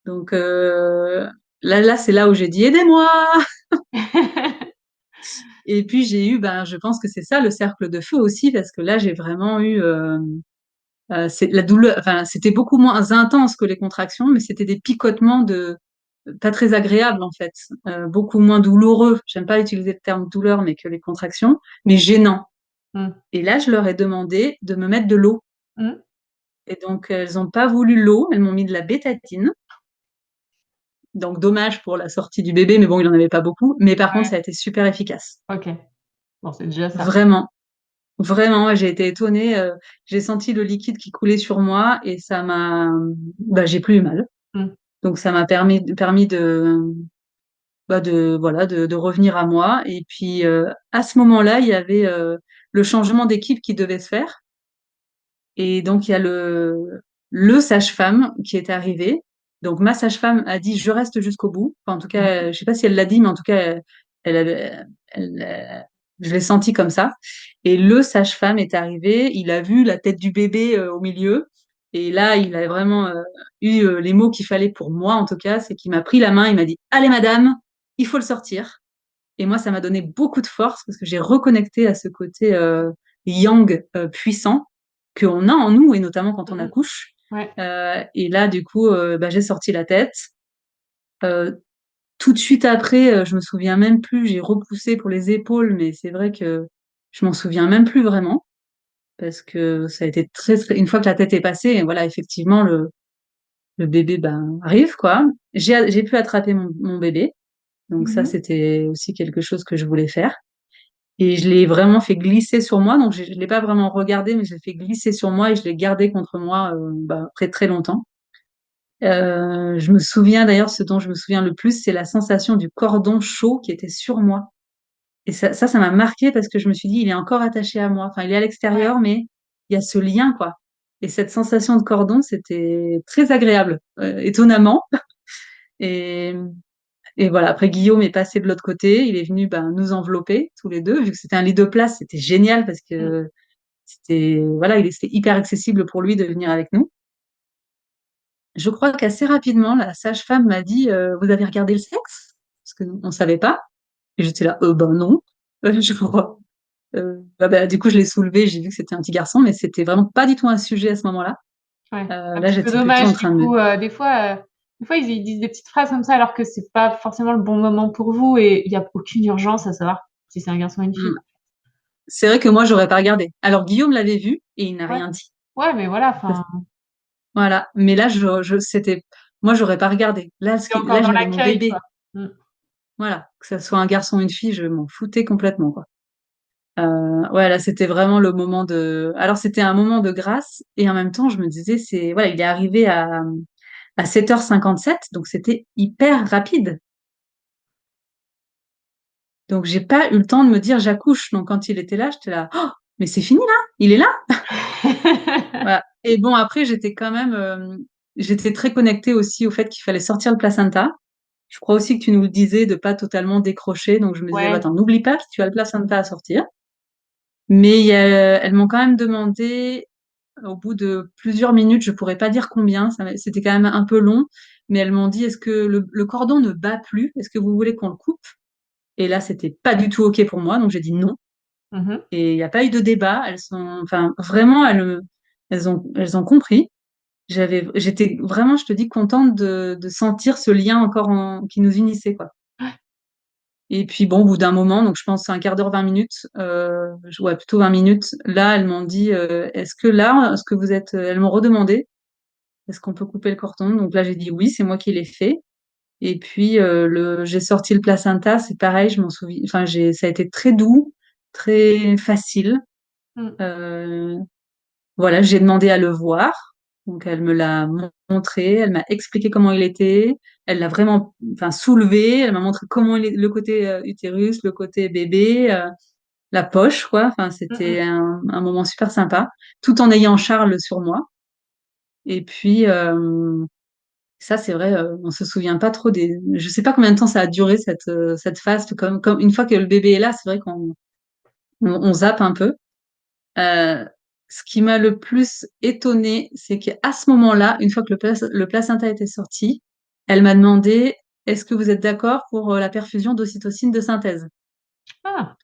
Donc là, c'est là où j'ai dit, aidez-moi. Et puis j'ai eu, ben, je pense que c'est ça le cercle de feu aussi, parce que là j'ai vraiment eu, c'est la douleur. Enfin, c'était beaucoup moins intense que les contractions, mais c'était des picotements de pas très agréables en fait, beaucoup moins douloureux. J'aime pas utiliser le terme douleur, mais que les contractions, mais gênants. Mm. Et là, je leur ai demandé de me mettre de l'eau. Mm. Et donc, elles n'ont pas voulu l'eau, elles m'ont mis de la bétadine. Donc, dommage pour la sortie du bébé, mais bon, il en avait pas beaucoup. Mais par contre, Ouais. ça a été super efficace. Ok. Bon, c'est déjà ça. Vraiment. Vraiment, ouais, j'ai été étonnée. J'ai senti le liquide qui coulait sur moi et ça m'a, bah, j'ai plus eu mal. Mm. Donc, ça m'a permis voilà, de revenir à moi. Et puis, à ce moment-là, il y avait, le changement d'équipe qui devait se faire. Et donc, il y a le sage-femme qui est arrivé. Donc, ma sage-femme a dit, je reste jusqu'au bout. Enfin, en tout cas, je sais pas si elle l'a dit, mais en tout cas, je l'ai senti comme ça. Et le sage-femme est arrivé. Il a vu la tête du bébé au milieu. Et là, il a vraiment eu les mots qu'il fallait pour moi, en tout cas. C'est qu'il m'a pris la main. Il m'a dit, allez, madame, il faut le sortir. Et moi, ça m'a donné beaucoup de force parce que j'ai reconnecté à ce côté yang puissant qu'on a en nous, et notamment quand on Mm. accouche. Ouais. Et là, du coup, bah, j'ai sorti la tête. Euh, Tout de suite après, je me souviens même plus, j'ai repoussé pour les épaules, mais c'est vrai que je m'en souviens même plus vraiment parce que ça a été une fois que la tête est passée, et voilà, effectivement, le bébé ben, arrive, quoi. J'ai pu attraper mon bébé. Donc ça, Mhm. c'était aussi quelque chose que je voulais faire. Et je l'ai vraiment fait glisser sur moi. Donc, je ne l'ai pas vraiment regardé, mais je l'ai fait glisser sur moi et je l'ai gardé contre moi bah, après très longtemps. Je me souviens d'ailleurs, ce dont je me souviens le plus, c'est la sensation du cordon chaud qui était sur moi. Et ça m'a marqué parce que je me suis dit, il est encore attaché à moi. Enfin, il est à Ouais. l'extérieur, mais il y a ce lien, quoi. Et cette sensation de cordon, c'était très agréable, étonnamment. Et, et voilà, après Guillaume est passé de l'autre côté, il est venu ben, nous envelopper tous les deux, vu que c'était un lit de place, c'était génial parce Mm. que c'était voilà, c'était hyper accessible pour lui de venir avec nous. Je crois qu'assez rapidement, la sage-femme m'a dit vous avez regardé le sexe? Parce que nous, on savait pas. Et j'étais là ben non. Je crois. Du coup, je l'ai soulevé, j'ai vu que c'était un petit garçon, mais c'était vraiment pas du tout un sujet à ce moment-là. Ouais. Un Là, petit peu j'étais plutôt en dommage, du train de me coup, des fois, ils disent des petites phrases comme ça alors que c'est pas forcément le bon moment pour vous et il y a aucune urgence à savoir si c'est un garçon ou une fille. Hmm. C'est vrai que moi, j'aurais pas regardé. Alors, Guillaume l'avait vu et il n'a Ouais. rien dit. Ouais, mais voilà, enfin, Voilà. Mais là, c'était, moi, j'aurais pas regardé. Là, c'est encore là, dans j'avais mon l'accueil, bébé. quoi. Mm. Voilà. Que ce soit un garçon ou une fille, je m'en foutais complètement, quoi. Ouais, là, c'était vraiment le moment de. Alors, c'était un moment de grâce et en même temps, je me disais, voilà, il est arrivé à 7h57, donc c'était hyper rapide. Donc, j'ai pas eu le temps de me dire j'accouche. Donc, quand il était là, j'étais là, oh, mais c'est fini là, il est là. Voilà. Et bon, après, j'étais quand même, j'étais très connectée aussi au fait qu'il fallait sortir le placenta. Je crois aussi que tu nous le disais de pas totalement décrocher. Donc, je me disais, bah, Ouais. attends, n'oublie pas que tu as le placenta à sortir. Mais elles m'ont quand même demandé, au bout de plusieurs minutes, je pourrais pas dire combien, c'était quand même un peu long, mais elles m'ont dit, est-ce que le cordon ne bat plus? Est-ce que vous voulez qu'on le coupe? Et là, c'était pas du tout OK pour moi, donc j'ai dit non. Mhm. Et il n'y a pas eu de débat. Enfin, vraiment, elles ont compris. J'étais vraiment, je te dis, contente de sentir ce lien encore qui nous unissait, quoi. Et puis bon, au bout d'un moment, donc je pense un quart d'heure, 20 minutes, ouais, plutôt 20 minutes, là, elles m'ont dit, est-ce que vous êtes, elles m'ont redemandé, est-ce qu'on peut couper le cordon? Donc là, j'ai dit oui, c'est moi qui l'ai fait. Et puis, j'ai sorti le placenta, c'est pareil, je m'en souviens, enfin, ça a été très doux, très facile. Mm. Euh, voilà, j'ai demandé à le voir. Donc, elle me l'a montré, elle m'a expliqué comment il était, elle l'a vraiment, enfin, soulevé, elle m'a montré comment le côté utérus, le côté bébé, la poche, quoi. Enfin, Mm, mm. c'était un moment super sympa, tout en ayant Charles sur moi. Et puis, ça, c'est vrai, on se souvient pas trop je sais pas combien de temps ça a duré cette phase. Comme une fois que le bébé est là, c'est vrai qu'on zappe un peu. Euh, Ce qui m'a le plus étonnée, c'est qu'à ce moment-là, une fois que le placenta était sorti, elle m'a demandé, est-ce que vous êtes d'accord pour la perfusion d'ocytocine de synthèse? Ah,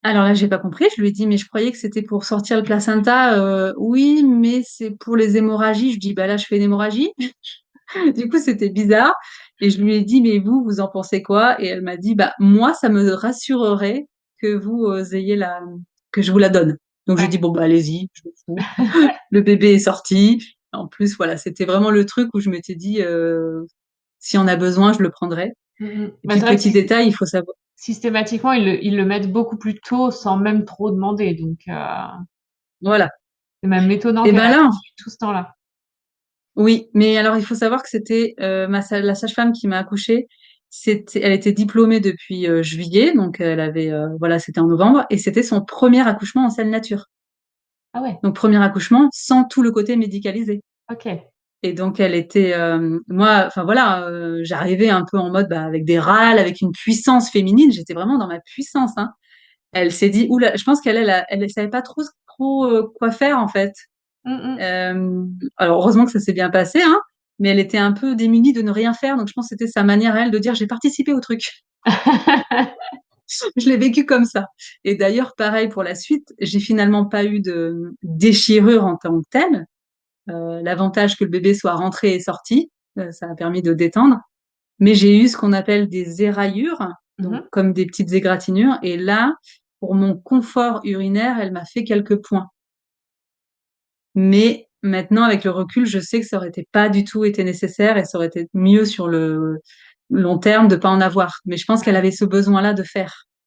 Alors là, j'ai pas compris. Je lui ai dit, mais je croyais que c'était pour sortir le placenta. Oui, mais c'est pour les hémorragies. Je dis, bah là, je fais une hémorragie. Du coup, c'était bizarre. Et je lui ai dit, mais vous, vous en pensez quoi? Et elle m'a dit, bah moi, ça me rassurerait que vous ayez que je vous la donne. Donc j'ai dit, ouais. bon, bah allez-y, je m'en fous. Le bébé est sorti. En plus, voilà, c'était vraiment le truc où je m'étais dit, si on a besoin, je le prendrai. Et Bah, puis, c'est vrai que petit détail, il faut savoir. systématiquement, ils le mettent beaucoup plus tôt sans même trop demander. Donc, Voilà. c'est même étonnant Et qu'elle ben a là, attendu tout ce temps-là. oui, mais alors il faut savoir que c'était la sage-femme qui m'a accouchée. Elle était diplômée depuis juillet, donc elle avait voilà, c'était en novembre, et c'était son premier accouchement en salle nature. Ah ouais, Donc premier accouchement sans tout le côté médicalisé. ok. Et donc elle était, moi, enfin voilà, j'arrivais un peu en mode bah, avec des râles, avec une puissance féminine. J'étais vraiment dans ma puissance, hein. Elle s'est dit, oula, je pense elle savait pas trop quoi faire en fait. Mm, Euh, alors heureusement que ça s'est bien passé, hein, mais elle était un peu démunie de ne rien faire, donc je pense que c'était sa manière à elle de dire j'ai participé au truc. mm. Je l'ai vécu comme ça. Et d'ailleurs, pareil pour la suite, j'ai finalement pas eu de déchirure en tant que telle. L'avantage que le bébé soit rentré et sorti, ça a permis de détendre. Mais j'ai eu ce qu'on appelle des éraillures, donc Mhm. comme des petites égratignures. Et là, pour mon confort urinaire, elle m'a fait quelques points. Mais maintenant, avec le recul, je sais que ça aurait été pas du tout été nécessaire et ça aurait été mieux sur le long terme de pas en avoir. Mais je pense qu'elle avait ce besoin-là de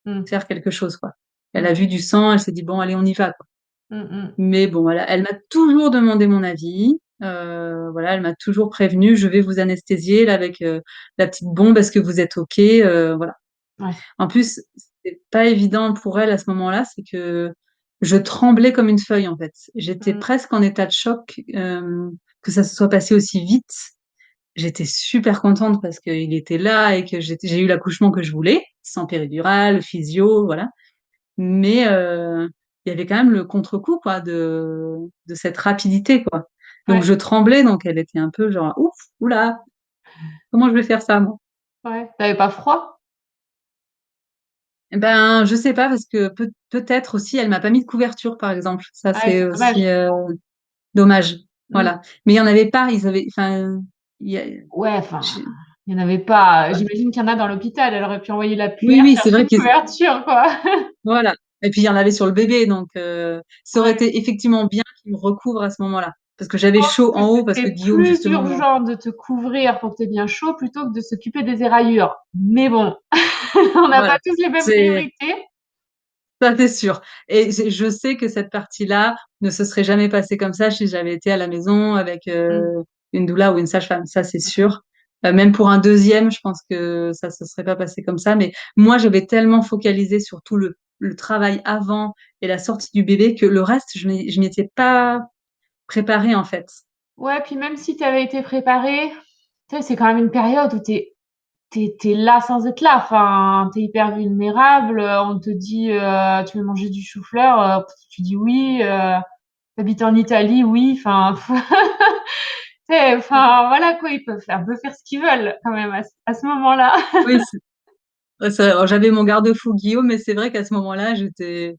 Mm, faire quelque chose, quoi. Elle a mm, vu du sang, elle s'est dit, bon, allez, on y va, quoi. mm, mm. Mais bon, voilà, elle m'a toujours demandé mon avis. Voilà, elle m'a toujours prévenu, je vais vous anesthésier là avec la petite bombe, est-ce que vous êtes OK? Voilà. Ouais. En plus, c'est pas évident pour elle à ce moment-là, c'est que je tremblais comme une feuille en fait. J'étais Mm. presque en état de choc que ça se soit passé aussi vite. J'étais super contente parce qu'il était là et que j'ai eu l'accouchement que je voulais, sans péridurale, physio, voilà. Mais il y avait quand même le contre-coup quoi de cette rapidité quoi. Donc Ouais, je tremblais, donc elle était un peu genre ouf, oula, comment je vais faire ça moi? ouais. T'avais pas froid? Eh ben, je sais pas parce que peut-être aussi elle m'a pas mis de couverture par exemple. Ça Ah ouais, c'est c'est aussi dommage. dommage. Mm. Voilà. Mais il y en avait pas, ils avaient enfin il y a- Ouais, enfin, je- il y en avait pas. ouais. J'imagine qu'il y en a dans l'hôpital. Elle aurait pu envoyer la Oui puère oui, c'est chercher vrai une que couverture, quoi. voilà. Et puis il y en avait sur le bébé donc ça aurait Ouais. été effectivement bien qu'il me recouvre à ce moment-là parce que Je j'avais pense chaud que en haut parce que c'était Guillaume plus justement urgent de te couvrir pour que tu bien chaud plutôt que de s'occuper des éraillures. Mais bon, on n'a voilà. pas tous les mêmes C'est priorités. Ça, c'est sûr. Et je sais que cette partie-là ne se serait jamais passée comme ça si j'avais été à la maison avec Mmh. une doula ou une sage-femme. Ça, c'est sûr. Même pour un deuxième, je pense que ça se serait pas passé comme ça. Mais moi, j'avais tellement focalisé sur tout le travail avant et la sortie du bébé que le reste, je m'y étais pas préparée, en fait. Ouais, puis même si tu avais été préparée, tu sais, c'est quand même une période où tu es là sans être là. Enfin, tu es hyper vulnérable, on te dit, «Tu veux manger du chou-fleur?» Tu dis: «Oui», tu habites en Italie, oui, enfin, tu sais, enfin, voilà quoi, ils peuvent un peu faire ce qu'ils veulent quand même à ce moment-là. Oui, ouais, j'avais mon garde-fou Guillaume, mais c'est vrai qu'à ce moment-là, j'étais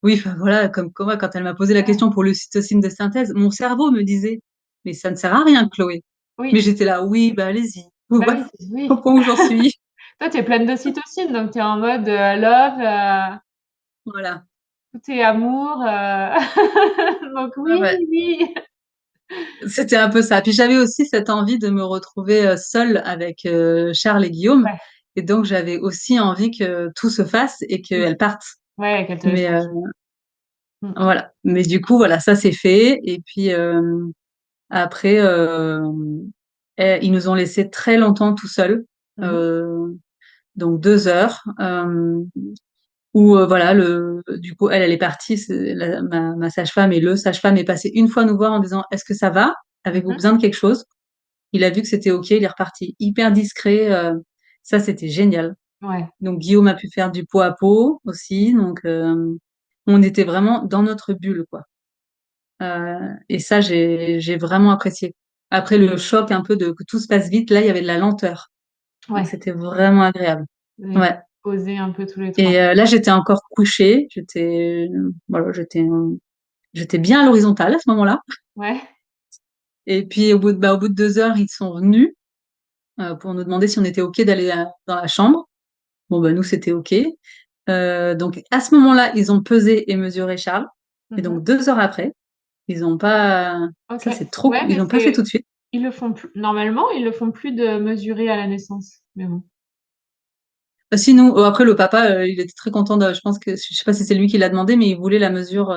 oui, enfin voilà, comme moi, quand elle m'a posé la Ouais, question pour l'ocytocine de synthèse, mon cerveau me disait, mais ça ne sert à rien, Chloé. Mais oui, j'étais là, oui, bah allez-y. bah Voilà, oui, au oui. point où j'en suis. Toi, tu es pleine d'ocytocine, donc tu es en mode, love, Voilà. tout est amour, donc Ouais, oui, ouais. oui. C'était un peu ça. Puis j'avais aussi cette envie de me retrouver seule avec Charles et Guillaume. Ouais, Et donc j'avais aussi envie que tout se fasse et mmh, qu'elle parte. ouais, qu'elle te laisse Mais tranquille. Mmh. voilà. Mais du coup, voilà, ça c'est fait. Et puis après, ils nous ont laissés très longtemps tout seuls. Mmh mh. Euh, donc 2 heures, où voilà, du coup, elle est partie, ma sage-femme et le sage-femme est passé une fois nous voir en disant, est-ce que ça va? Avez-vous Mmh. besoin de quelque chose? Il a vu que c'était OK, il est reparti. Hyper discret, ça, c'était génial. Ouais, Donc, Guillaume a pu faire du pot à pot aussi. Donc, on était vraiment dans notre bulle, quoi. Et ça, j'ai vraiment apprécié. Après le choc un peu de que tout se passe vite, là, il y avait de la lenteur. Donc, ouais, c'était vraiment agréable. oui. Ouais. Poser un peu tous les trois. Et là, j'étais encore couchée. Voilà, j'étais bien à l'horizontale à ce moment-là. Ouais. Et puis au bout de 2 heures, ils sont venus pour nous demander si on était OK d'aller dans la chambre. Bon, ben nous, c'était OK. Donc à ce moment-là, ils ont pesé et mesuré Charles. Et Mhm. donc 2 heures après, ils ont pas. Ok. Ça, c'est trop. Ouais, Ils mais l'ont pas fait tout c'est de suite. ils le font plus. Normalement, ils le font plus de mesurer à la naissance. Mais bon. Sinon, après le papa, il était très content. Je pense que je sais pas si c'est lui qui l'a demandé, mais il voulait la mesure.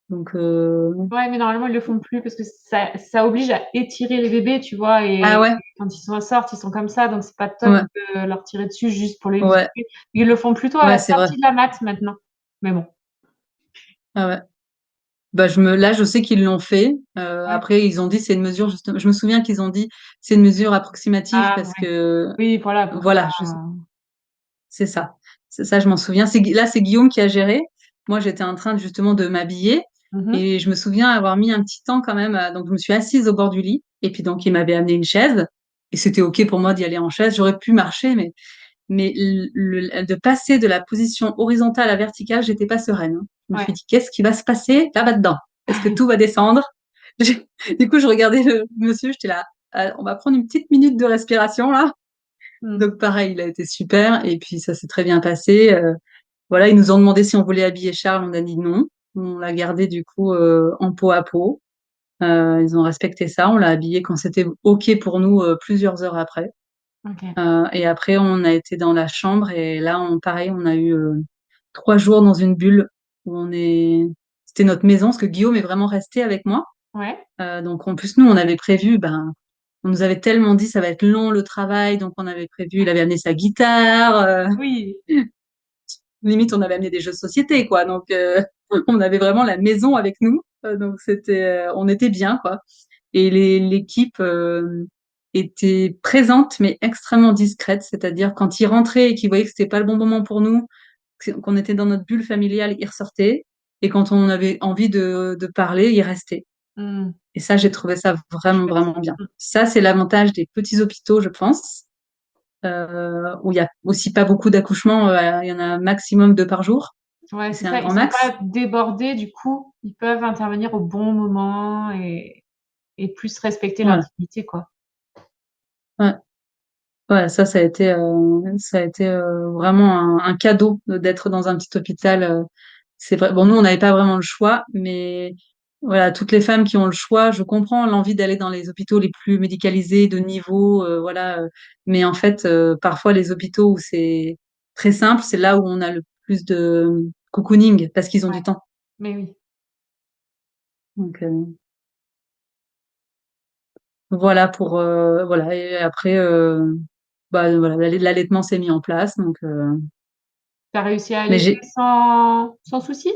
Donc Ouais, mais normalement, ils le font plus parce que ça oblige à étirer les bébés, tu vois, ah et ouais, quand sortent, ils sont comme ça, donc c'est pas top ouais, de leur tirer dessus juste pour les ouais, mesurer. Ils le font plutôt à ouais, la c'est vrai. sortie de la mat maintenant. Mais bon. Ah ouais. Bah, là, je sais qu'ils l'ont fait. Ouais. Après, ils ont dit c'est une mesure, justement. Je me souviens qu'ils ont dit c'est une mesure approximative Ah, parce ouais. que, Oui, voilà, pour voilà, pas. c'est ça. C'est ça, je m'en souviens. Là, c'est Guillaume qui a géré. Moi, j'étais en train justement de m'habiller Mhm. et je me souviens avoir mis un petit temps quand même. Donc, je me suis assise au bord du lit et puis donc, il m'avait amené une chaise et c'était OK pour moi d'y aller en chaise. J'aurais pu marcher, mais de passer de la position horizontale à verticale, j'étais pas sereine, hein. Je me suis Ouais. dit, qu'est-ce qui va se passer là-bas-dedans? Est-ce que tout va descendre? Du coup, je regardais le monsieur, j'étais là, on va prendre une petite minute de respiration là. Mm. Donc pareil, il a été super et puis ça s'est très bien passé. Voilà, ils nous ont demandé si on voulait habiller Charles, on a dit non. On l'a gardé du coup en peau à peau. Ils ont respecté ça, on l'a habillé quand c'était OK pour nous plusieurs heures après. Ok. Et après, on a été dans la chambre et là, pareil, on a eu 3 jours dans une bulle où c'était notre maison parce que Guillaume est vraiment resté avec moi. Ouais. Donc en plus, nous, on avait prévu, on nous avait tellement dit ça va être long le travail, donc on avait prévu, il avait amené sa guitare, Oui. limite on avait amené des jeux de société, quoi. Donc on avait vraiment la maison avec nous. Donc on était bien, quoi. Et l'équipe était présente mais extrêmement discrète, c'est-à-dire quand ils rentraient et qu'ils voyaient que c'était pas le bon moment pour nous, qu'on était dans notre bulle familiale, ils ressortaient. Et quand on avait envie de parler, ils restaient. Mm. Et ça, j'ai trouvé ça vraiment, Chouette. vraiment bien. Mm. Ça, c'est l'avantage des petits hôpitaux, je pense, où il y a aussi pas beaucoup d'accouchements. Il y en a un maximum 2 par jour. Ouais, Et c'est c'est un ça. Ils grand sont max. pas débordés, du coup, ils peuvent intervenir au bon moment et plus respecter Voilà. l'intimité, quoi. Ouais. Ouais, ça a été vraiment un cadeau d'être dans un petit hôpital. C'est vrai. Bon, nous, on n'avait pas vraiment le choix, mais voilà, toutes les femmes qui ont le choix, je comprends l'envie d'aller dans les hôpitaux les plus médicalisés, de niveau, voilà. Mais en fait, parfois, les hôpitaux où c'est très simple, c'est là où on a le plus de cocooning parce qu'ils ont Ouais, du temps. mais oui. Donc, voilà pour voilà. Et après, voilà, l'allaitement s'est mis en place, donc. T'as réussi à Mais allaiter j'ai sans souci?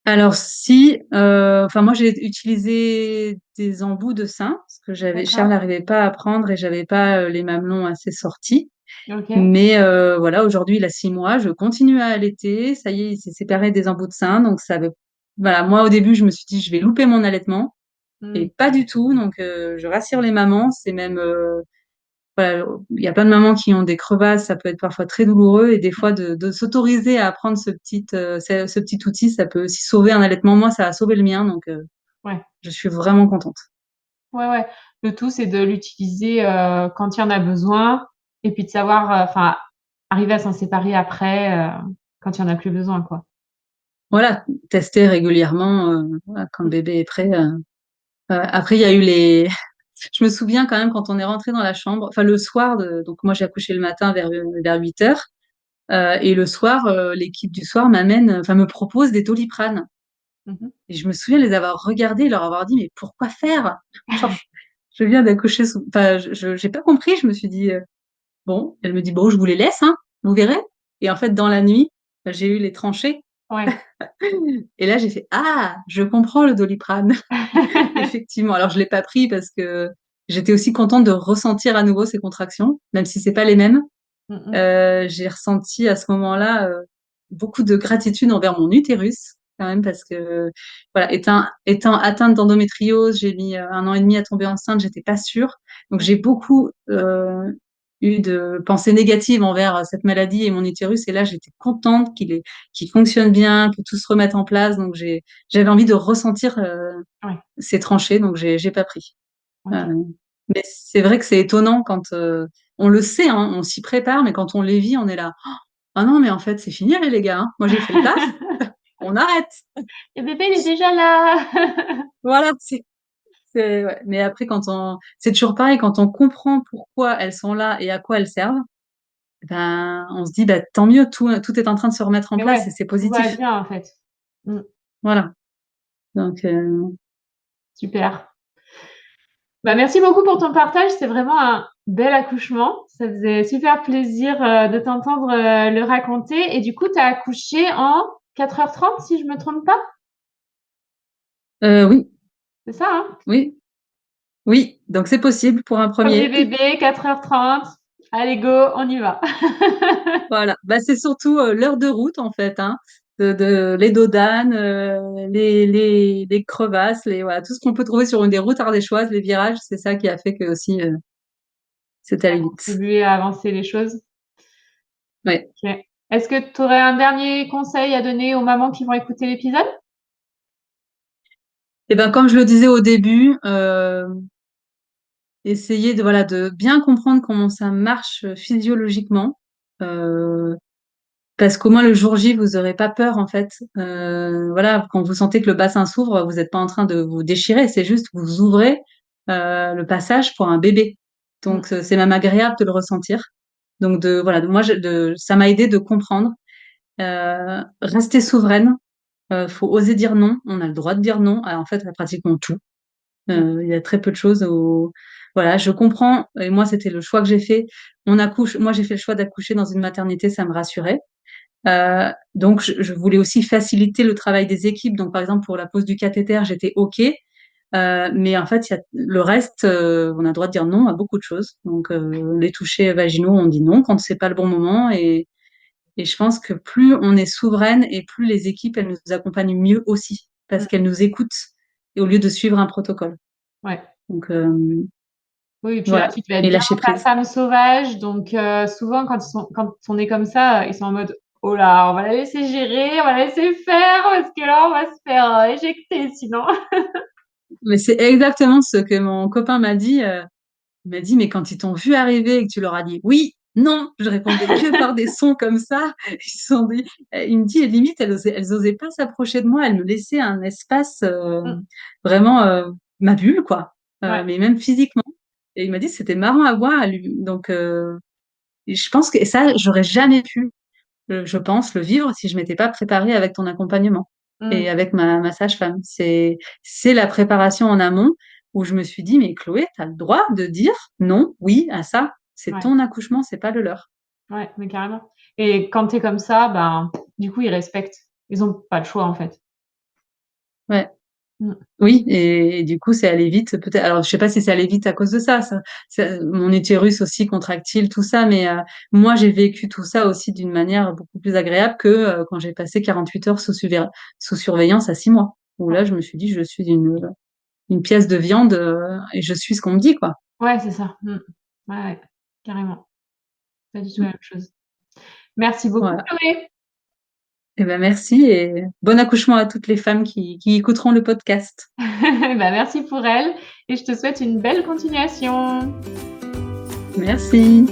Alors si, enfin moi j'ai utilisé des embouts de sein parce que Charles D'accord. n'arrivait pas à prendre et j'avais pas les mamelons assez sortis. Ok. Mais voilà, aujourd'hui il a 6 mois, je continue à allaiter. Ça y est, il s'est séparé des embouts de sein, donc voilà, moi au début je me suis dit je vais louper mon allaitement et Mm. pas du tout. Donc je rassure les mamans, c'est même voilà, il y a plein de mamans qui ont des crevasses, ça peut être parfois très douloureux et des fois de s'autoriser à prendre ce petit outil, ça peut aussi sauver un allaitement. Moi, ça a sauvé le mien, donc Ouais. je suis vraiment contente. Ouais, ouais. Le tout, c'est de l'utiliser quand il y en a besoin et puis de savoir, enfin, arriver à s'en séparer après quand il y en a plus besoin, quoi. Voilà, tester régulièrement voilà, quand le Mm. bébé est prêt. Après, il y a eu Je me souviens quand même quand on est rentré dans la chambre, enfin le soir, donc moi j'ai accouché le matin vers 8 heures, et le soir, l'équipe du soir enfin me propose des Doliprane. Mhm. Et je me souviens les avoir regardés et leur avoir dit, mais pourquoi faire? Genre, je viens d'accoucher enfin, j'ai pas compris, je me suis dit, bon, elle me dit, bon, je vous les laisse, hein, vous verrez. Et en fait, dans la nuit, j'ai eu les tranchées. Ouais. Et là, j'ai fait, ah, je comprends le Doliprane. Effectivement. Alors, je l'ai pas pris parce que j'étais aussi contente de ressentir à nouveau ces contractions, même si c'est pas les mêmes. Mm, mm. J'ai ressenti à ce moment-là beaucoup de gratitude envers mon utérus, quand même, parce que voilà, étant atteinte d'endométriose, j'ai mis 1 an et demi à tomber enceinte, j'étais pas sûre. Donc Ouais. j'ai beaucoup eu de pensées négatives envers cette maladie et mon utérus. Et là, j'étais contente qu'il fonctionne bien, que tout se remette en place. Donc, j'avais envie de ressentir Ouais, ces tranchées, donc j'ai pas pris. OK. Euh, mais c'est vrai que c'est étonnant quand on le sait, hein, on s'y prépare, mais quand on les vit, on est là. Ah non, mais en fait, c'est fini, les gars, hein. Moi, j'ai fait le taf, on arrête. Le bébé, il est déjà là! Voilà, ouais. Mais après, c'est toujours pareil, quand on comprend pourquoi elles sont là et à quoi elles servent, ben, on se dit, bah, tant mieux, tout est en train de se remettre en Mais place ouais, et c'est tout va positif. bien, en fait. Mmh, Voilà. Donc, super. Bah, merci beaucoup pour ton partage, c'est vraiment un bel accouchement. Ça faisait super plaisir, de t'entendre, le raconter et du coup, tu as accouché en 4h30 si je me trompe pas? oui, C'est ça, hein? oui, oui. Donc, c'est possible pour un 1er premier. bébé, 4h30. Allez go, on y va. Voilà. Bah, c'est surtout l'heure de route, en fait, hein, les dodanes, les crevasses, voilà, tout ce qu'on peut trouver sur une des routes ardéchoises, les virages, c'est ça qui a fait que aussi c'est allé vite. Contribuer à avancer les choses. Ouais. OK. Est-ce que tu aurais un dernier conseil à donner aux mamans qui vont écouter l'épisode? Et ben, comme je le disais au début, essayer de bien comprendre comment ça marche physiologiquement. Euh, Parce qu'au moins le jour J, vous aurez pas peur en fait. Voilà, quand vous sentez que le bassin s'ouvre, vous n'êtes pas en train de vous déchirer, c'est juste que vous ouvrez le passage pour un bébé. Mmh, Donc c'est même agréable de le ressentir. Donc ça m'a aidé de comprendre. Rester souveraine. Faut oser dire non. On a le droit de dire non en fait à pratiquement tout. mmh, Il y a très peu de choses où, voilà, je comprends. Et moi, c'était le choix que j'ai fait. Moi, j'ai fait le choix d'accoucher dans une maternité, ça me rassurait. Donc, je voulais aussi faciliter le travail des équipes. Donc, par exemple, pour la pose du cathéter, j'étais OK. Mais en fait, le reste, on a le droit de dire non à beaucoup de choses. Donc, les touchés vaginaux, on dit non quand c'est pas le bon moment. Et je pense que plus on est souveraine et plus les équipes, elles nous accompagnent mieux aussi parce mmh. qu'elles nous écoutent et au lieu de suivre un protocole. Ouais. Donc, Oui et puis là, voilà. tu devais être Et bien lâcher dans ta prise. femme sauvage donc souvent quand on est comme ça, ils sont en mode: «Oh là, on va la laisser gérer, on va la laisser faire parce que là, on va se faire, éjecter sinon». Mais c'est exactement ce que mon copain m'a dit. Il m'a dit, mais quand ils t'ont vu arriver et que tu leur as dit oui, non, je répondais que par des sons comme ça. Ils se sont dit, il me dit, limite, elles osaient pas s'approcher de moi. Elles me laissaient un espace Mmh, vraiment ma bulle, quoi. ouais, Mais même physiquement. Et il m'a dit, c'était marrant à voir. Donc, je pense que ça, j'aurais jamais pu, je pense, le vivre si je m'étais pas préparée avec ton accompagnement mmh, et avec ma sage-femme. C'est la préparation en amont où je me suis dit, mais Chloé, tu as le droit de dire non, oui à ça. C'est ouais, ton accouchement, c'est pas le leur. ouais, mais carrément et quand tu es comme ça, ben, du coup, ils respectent. Ils ont pas le choix, en fait. Ouais. Mmh, Oui, et du coup, c'est allé vite, peut-être. Alors, je sais pas si c'est allé vite à cause de mon utérus aussi contractile, tout ça, mais moi, j'ai vécu tout ça aussi d'une manière beaucoup plus agréable que quand j'ai passé 48 heures sous surveillance à 6 mois, où là, je me suis dit, je suis une pièce de viande et je suis ce qu'on me dit, quoi. ouais, c'est ça. Mmh. Ouais, ouais, carrément. Pas du tout Mm. la même chose. Merci beaucoup, Voilà. Chloé. Eh ben, merci et bon accouchement à toutes les femmes qui écouteront le podcast. Bah, merci pour elle et je te souhaite une belle continuation. Merci.